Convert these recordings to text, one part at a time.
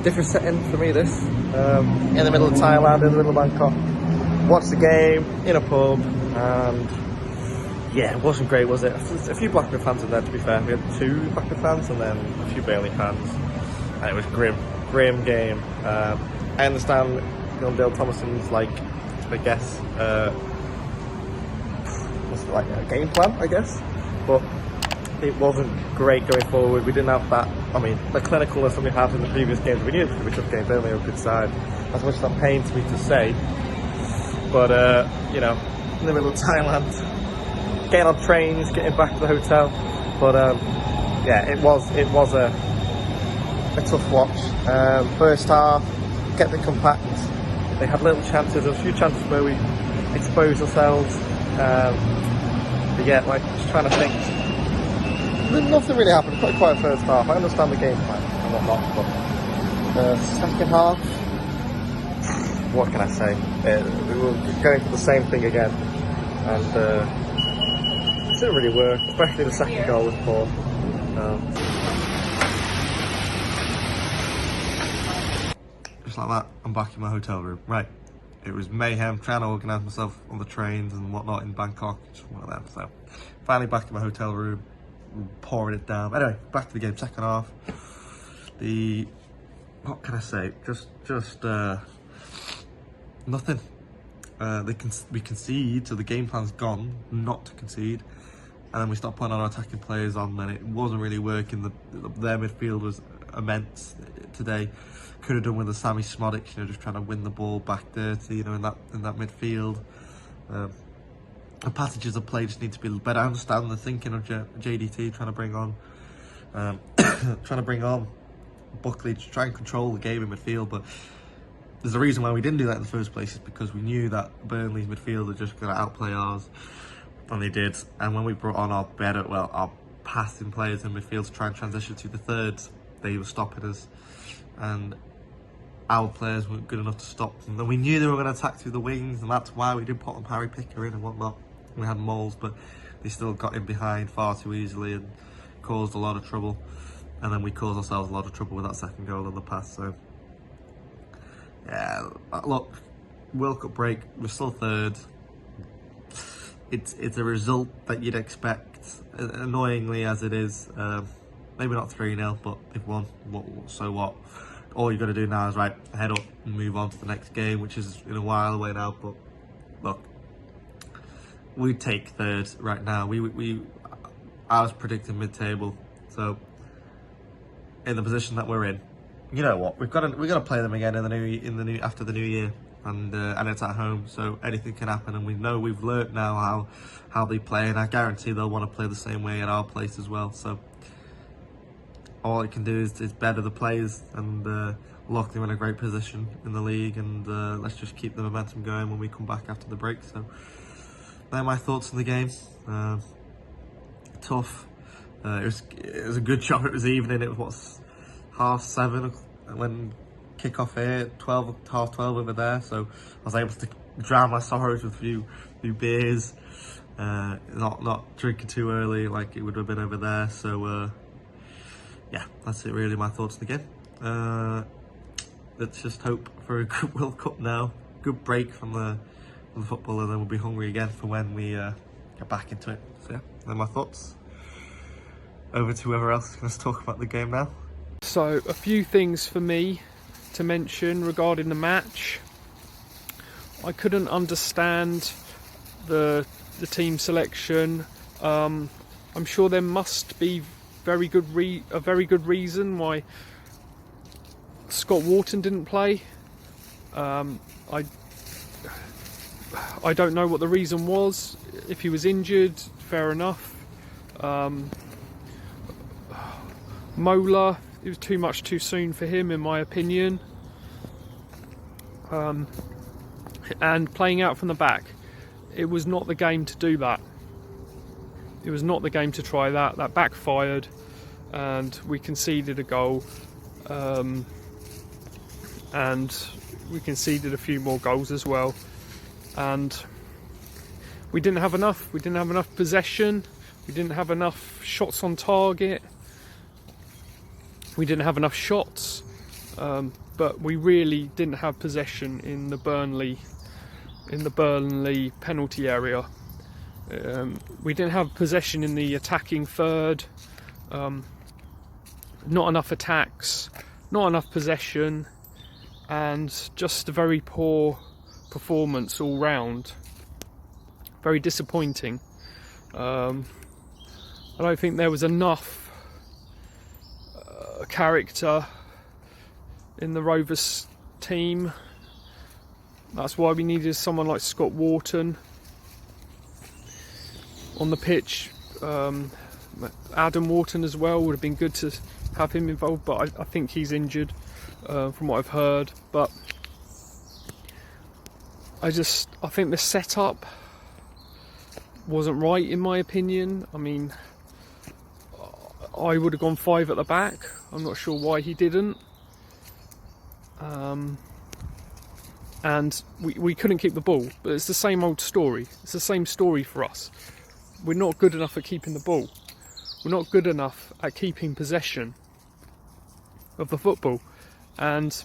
different setting for me, this. In the middle of Thailand, in the middle of Bangkok. Watched the game in a pub, and yeah, it wasn't great, was it? A few Blackburn fans in there, to be fair. We had 2 Blackburn fans and then a few Burnley fans. And it was grim game. I understand Dale Thomason's, like, I guess, what's it, like a game plan, I guess? But it wasn't great going forward. We didn't have that, I mean, the clinicalness that we had in the previous games. We knew it was going to be a tough game. Burnley were a good side. As much as that pains me to say. But, you know, in the middle of Thailand, getting on trains, getting back to the hotel. But, yeah, it was a tough watch. First half, kept it compact. They had little chances. There were a few chances where we exposed ourselves. But yeah, like, just trying to think. Nothing really happened. Quite a quiet first half. I understand the game plan and whatnot, but second half, what can I say? We were going for the same thing again, and it didn't really work. Especially the second goal was poor. Just like that, I'm back in my hotel room. Right, it was mayhem trying to organise myself on the trains and whatnot in Bangkok. Just one of them. So finally back in my hotel room, pouring it down. Anyway, back to the game. Second half. What can I say? Just nothing. We concede, so the game plan's gone not to concede, and then we start putting our attacking players on, and it wasn't really working. Their midfield was immense today. Could have done with a Sammy Smodic, you know, just trying to win the ball back dirty, you know, in that midfield. The passages of play just need to be better. I understand the thinking of JDT trying to bring on Buckley to try and control the game in midfield, but there's a reason why we didn't do that in the first place. Is because we knew that Burnley's midfield are just going to outplay ours, and they did. And when we brought on our passing players in midfield to try and transition to the thirds, they were stopping us, and our players weren't good enough to stop them. And we knew they were going to attack through the wings, and that's why we did put on Harry Picker in and whatnot. We had Moles, but they still got in behind far too easily and caused a lot of trouble. And then we caused ourselves a lot of trouble with that second goal on the pass. So yeah, look, World Cup break, we're still third. It's a result that you'd expect, annoyingly as it is. Maybe not 3-0, but they've won. So what? All you've got to do now is head up and move on to the next game, which is in a while away now. But look, we'd take third right now. I was predicting mid-table, so in the position that we're in, you know what? We've got to play them again after the new year, and it's at home, so anything can happen. And we know we've learnt now how they play, and I guarantee they'll want to play the same way at our place as well. So all it can do is better the players, and lock them in a great position in the league, and let's just keep the momentum going when we come back after the break. So they're my thoughts on the game. Tough. It was a good job. It was evening. It was 7:30 when kick-off here. 12:30 over there. So I was able to drown my sorrows with a few beers. Not drinking too early like it would have been over there. So yeah, that's it really. My thoughts on the game. Let's just hope for a good World Cup now. Good break from the football, and then we'll be hungry again for when we get back into it. So yeah, they're my thoughts. Over to whoever else. Let's talk about the game now. So a few things for me to mention regarding the match. I couldn't understand the team selection. I'm sure there must be a very good reason why Scott Wharton didn't play. I don't know what the reason was. If he was injured, fair enough. Mola, it was too soon for him, in my opinion. And playing out from the back, it was not the game to do that. It was not the game to try that. That backfired, and we conceded a goal. And we conceded a few more goals as well. And we didn't have enough. We didn't have enough possession. We didn't have enough shots on target. We didn't have enough shots. but we really didn't have possession in the Burnley penalty area. We didn't have possession in the attacking third. Not enough attacks, not enough possession, and just a very poor performance all round. Very disappointing. I don't think there was enough character in the Rovers team. That's why we needed someone like Scott Wharton on the pitch. Adam Wharton as well, would have been good to have him involved, but I think he's injured from what I've heard. But I think the setup wasn't right in my opinion. I mean, I would have gone 5 at the back. I'm not sure why he didn't. And we couldn't keep the ball, but it's the same old story. It's the same story for us. We're not good enough at keeping the ball. We're not good enough at keeping possession of the football, and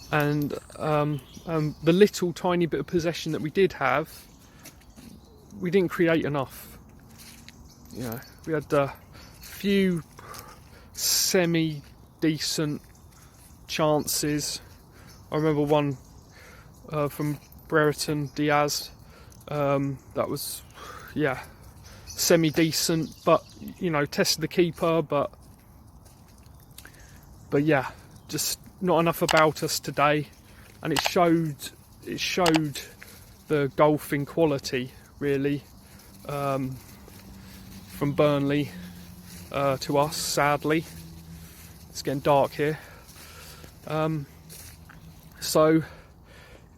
the little tiny bit of possession that we did have, we didn't create enough. You know, we had a few semi-decent chances. I remember one from Brereton Diaz. That was, yeah, semi-decent, but you know, tested the keeper. But yeah, just not enough about us today, and it showed the gulf in quality really from Burnley to us. Sadly, it's getting dark here. So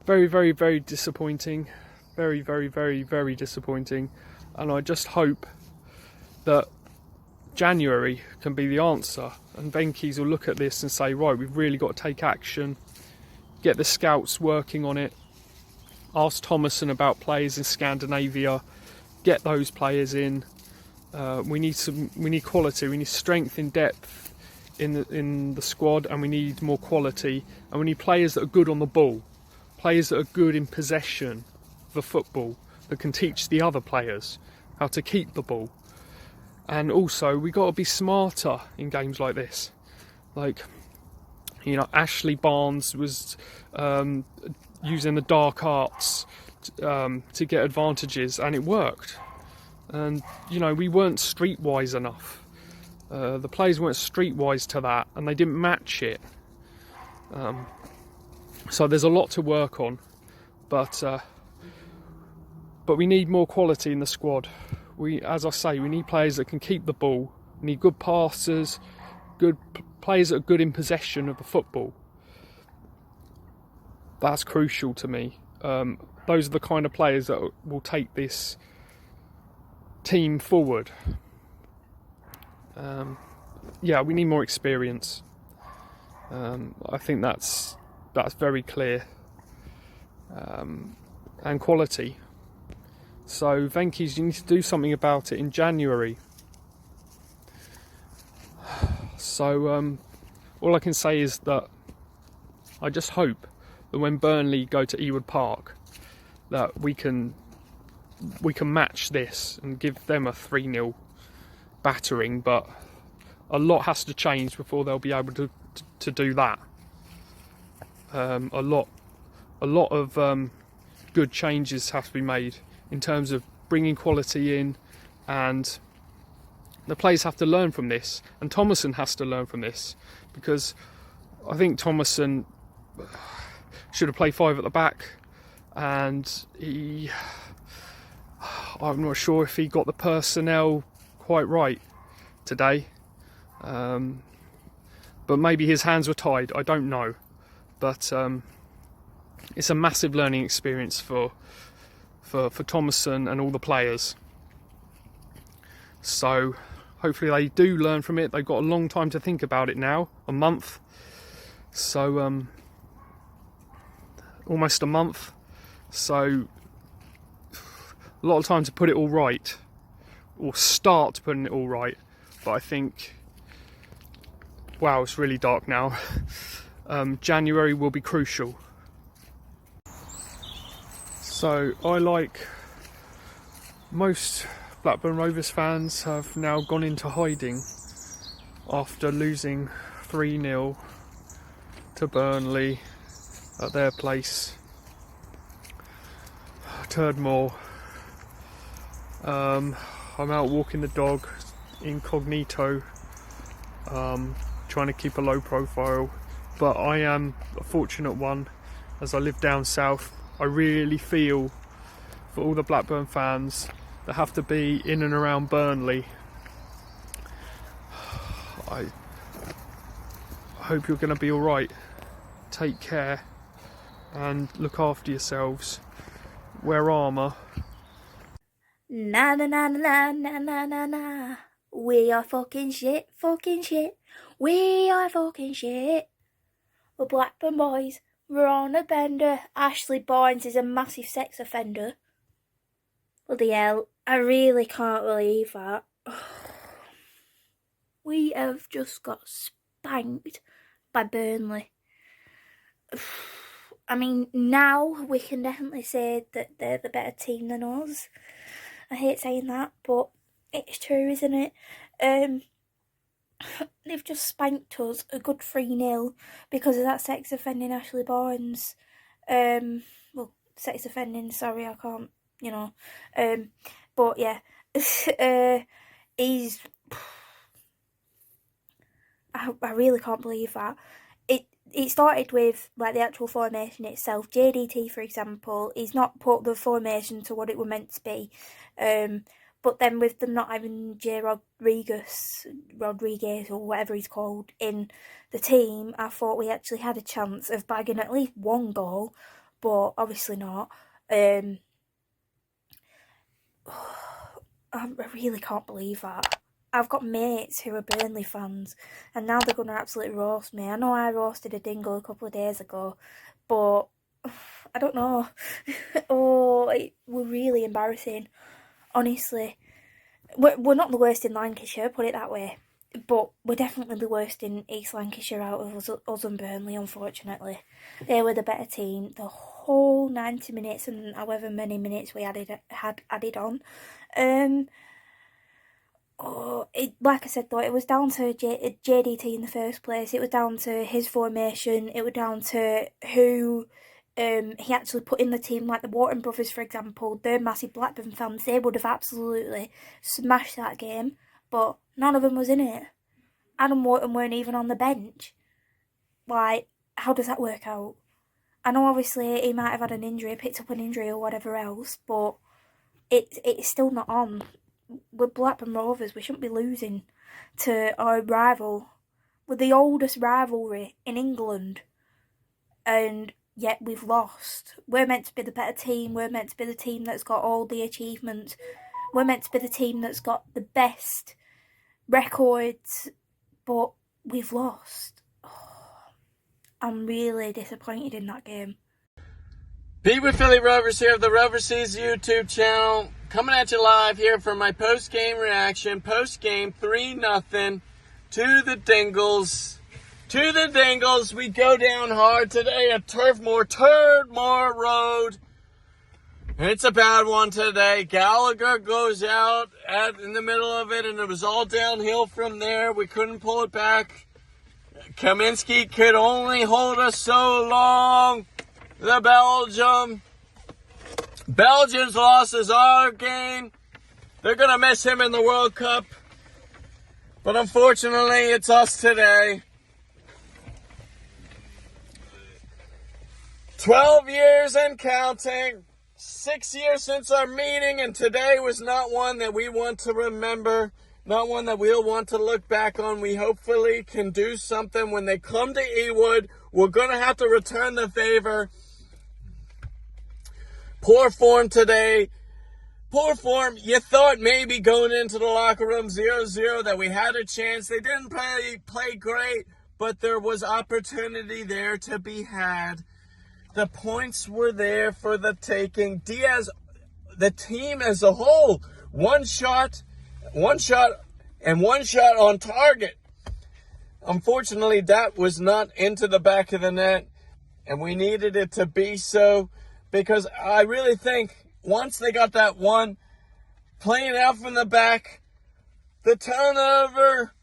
very, very, very disappointing. Very, very, very, very disappointing. And I just hope that January can be the answer, and Venky's will look at this and say, right, we've really got to take action, get the scouts working on it, ask Thomason about players in Scandinavia, get those players in. We need quality, we need strength in depth in the squad, and we need more quality, and we need players that are good on the ball, players that are good in possession of the football, that can teach the other players how to keep the ball. And also, we got to be smarter in games like this. Like, you know, Ashley Barnes was using the dark arts to get advantages, and it worked. And you know, we weren't streetwise enough. The players weren't streetwise to that, and they didn't match it. So there's a lot to work on, but we need more quality in the squad. As I say, we need players that can keep the ball. We need good passers, good players that are good in possession of the football. That's crucial to me. Those are the kind of players that will take this team forward. Yeah, we need more experience. I think that's very clear. And quality. So Venky's, you need to do something about it in January. So all I can say is that I just hope that when Burnley go to Ewood Park, that we can match this and give them a 3-0 battering. But a lot has to change before they'll be able to do that. A lot of good changes have to be made in terms of bringing quality in, and the players have to learn from this, and Thomason has to learn from this, because I think Thomason should have played 5 at the back, and I'm not sure if he got the personnel quite right today, but maybe his hands were tied, I don't know. But it's a massive learning experience for Thomason and all the players. So hopefully they do learn from it. They've got a long time to think about it now, a month. So almost a month. So a lot of time to put it all right, or start putting it all right. But I think wow, it's really dark now. January will be crucial. So I, like most Blackburn Rovers fans, have now gone into hiding after losing 3-0 to Burnley at their place, Turdmore. I'm out walking the dog incognito, trying to keep a low profile, but I am a fortunate one as I live down south. I really feel for all the Blackburn fans that have to be in and around Burnley. I hope you're going to be alright. Take care and look after yourselves. Wear armour. Na na na na na na na na. We are fucking shit, fucking shit. We are fucking shit. We're Blackburn boys. We're on a bender. Ashley Barnes is a massive sex offender. Bloody hell, I really can't believe that. We have just got spanked by Burnley. I mean, now we can definitely say that they're the better team than us. I hate saying that, but it's true, isn't it? They've just spanked us a good 3-0 because of that sex offending Ashley Barnes. Well, sex offending, sorry, I can't, but yeah, he's... I really can't believe that. It started with, like, the actual formation itself. JDT, for example, he's not put the formation to what it were meant to be. But then with them not having Rodriguez, or whatever he's called, in the team, I thought we actually had a chance of bagging at least one goal, but obviously not. I really can't believe that. I've got mates who are Burnley fans, and now they're going to absolutely roast me. I know I roasted a dingle a couple of days ago, but I don't know. It was really embarrassing. Honestly, we're not the worst in Lancashire, put it that way, but we're definitely the worst in East Lancashire out of us and Burnley, unfortunately. They were the better team the whole 90 minutes and however many minutes we had added on. Like I said, though, it was down to JDT in the first place. It was down to his formation. It was down to who he actually put in the team. Like the Wharton brothers, for example, they're massive Blackburn fans. They would have absolutely smashed that game, but none of them was in it. Adam Wharton weren't even on the bench. Like, how does that work out? I know obviously he might have had an injury, picked up an injury or whatever else, but it's still not on. We're Blackburn Rovers. We shouldn't be losing to our rival. We're the oldest rivalry in England, and yet we've lost. We're meant to be the better team. We're meant to be the team that's got all the achievements. We're meant to be the team that's got the best records, but we've lost. I'm really disappointed in that game. Pete with Philly Rovers here of the Roversies YouTube channel. Coming at you live here for my post-game reaction. Post-game 3-0 to the Dingles. To the Dingles. We go down hard today at Turdmore Road. And it's a bad one today. Gallagher goes out in the middle of it, and it was all downhill from there. We couldn't pull it back. Kaminsky could only hold us so long. The Belgium's loss is our game. They're going to miss him in the World Cup. But unfortunately, it's us today. 12 years and counting. 6 years since our meeting, and today was not one that we want to remember. Not one that we'll want to look back on. We hopefully can do something when they come to Ewood. We're going to have to return the favor. Poor form today. Poor form. You thought maybe going into the locker room 0-0 that we had a chance. They didn't play great, but there was opportunity there to be had. The points were there for the taking. Diaz, the team as a whole, one shot on target. Unfortunately, that was not into the back of the net, and we needed it to be so, because I really think once they got that one, playing out from the back, the turnover,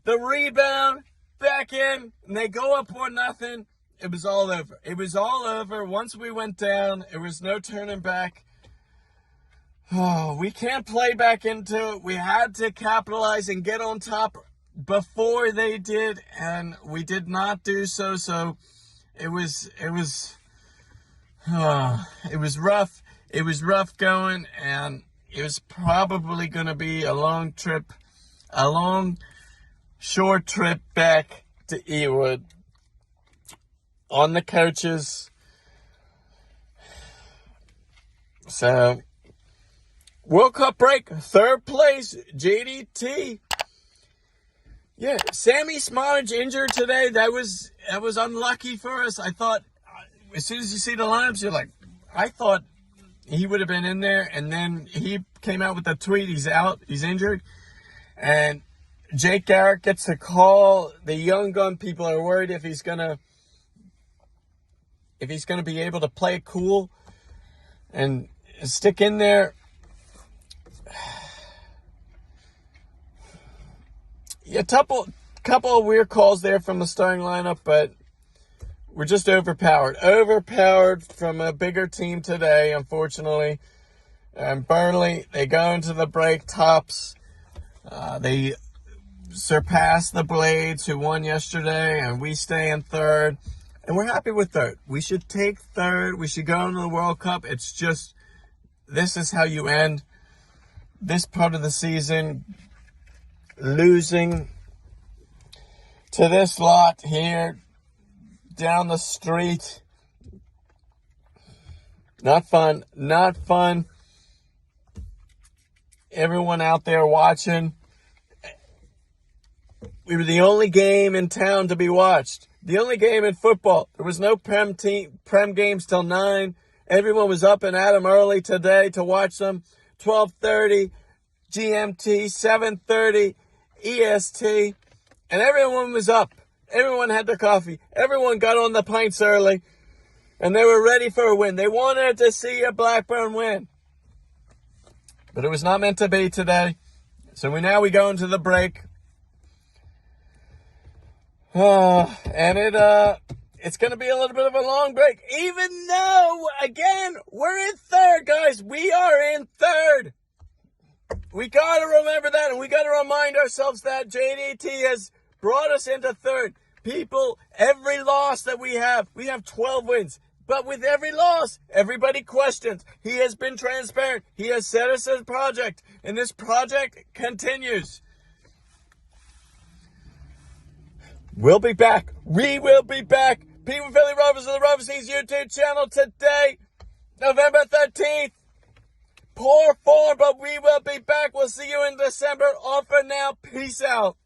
the rebound, back in, and they go up 1-0, it was all over. It was all over. Once we went down, there was no turning back. Oh, we can't play back into it. We had to capitalize and get on top before they did, and we did not do so. So it was rough. It was rough going, and it was probably going to be a long short trip back to Ewood on the coaches. So, World Cup break, third place, JDT. Yeah, Sammy Smotage injured today. That was unlucky for us. I thought, as soon as you see the lineups, you're like, I thought he would have been in there, and then he came out with a tweet, he's out, he's injured. And Jake Garrett gets a call. The young gun people are worried if he's gonna be able to play it cool and stick in there. Yeah, couple of weird calls there from the starting lineup, but we're just overpowered. Overpowered from a bigger team today, unfortunately. And Burnley, they go into the break tops. They surpass the Blades, who won yesterday, and we stay in third. And we're happy with third. We should take third. We should go into the World Cup. It's just, this is how you end this part of the season, losing to this lot here down the street. Not fun. Not fun. Everyone out there watching, we were the only game in town to be watched. The only game in football. There was no Prem games till 9. Everyone was up and at 'em early today to watch them. 12:30 GMT, 7:30 EST, and everyone was up. Everyone had their coffee. Everyone got on the pints early, and they were ready for a win. They wanted to see a Blackburn win. But it was not meant to be today. So now we go into the break. And it's going to be a little bit of a long break. Even though, again, we're in third, guys. We are in third. We got to remember that, and we got to remind ourselves that JDT has brought us into third. People, every loss that we have 12 wins. But with every loss, everybody questions. He has been transparent. He has said it's a project, and this project continues. We'll be back. We will be back. Pete with Philly Rovers of the Rovers YouTube channel today, November 13th. Poor form, but we will be back. We'll see you in December. Off for now. Peace out.